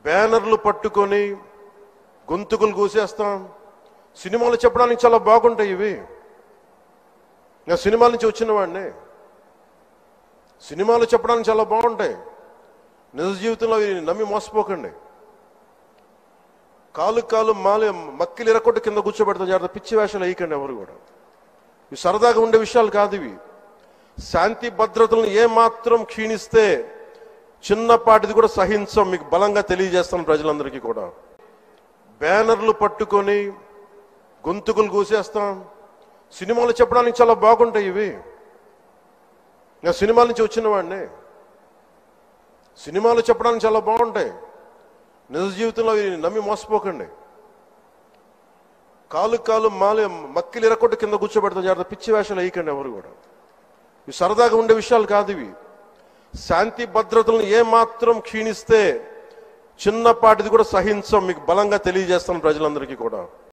బ్యానర్లు పట్టుకొని గొంతుకులు కూసేస్తాం. సినిమాలు చెప్పడానికి చాలా బాగుంటాయి ఇవి. నేను సినిమాల నుంచి వచ్చిన వాడిని. సినిమాలు చెప్పడానికి చాలా బాగుంటాయి. నిజ జీవితంలో అవి నమ్మి మోసపోకండి. కాలు మాలి మక్కిలు ఎరకొట్టు కింద కూర్చోబెడతాం. జాగ్రత్త, పిచ్చి వేషాలు వేయకండి ఎవరు కూడా. ఇవి సరదాగా ఉండే విషయాలు కాదు ఇవి. శాంతి భద్రతలను ఏమాత్రం క్షీణిస్తే చిన్నపాటిది కూడా సహించం. మీకు బలంగా తెలియజేస్తాను ప్రజలందరికీ కూడా. బ్యానర్లు పట్టుకొని గొంతుకులు కూసేస్తాం. సినిమాలు చెప్పడానికి చాలా బాగుంటాయి ఇవి. నేను సినిమాల నుంచి వచ్చిన వాడిని. సినిమాలు చెప్పడానికి చాలా బాగుంటాయి. నిజ జీవితంలో అవి నమ్మి మోసపోకండి. కాలు మాలి మక్కిలు ఎరకొట్టు కింద కూర్చోబెడతాం. జాగ్రత్త, పిచ్చి వేషాలు వేయకండి ఎవరు కూడా. ఇవి సరదాగా ఉండే విషయాలు కాదు ఇవి. శాంతి భద్రతలను ఏమాత్రం క్షీణిస్తే చిన్నపాటిది కూడా సహించం. మీకు బలంగా తెలియజేస్తాను ప్రజలందరికీ కూడా.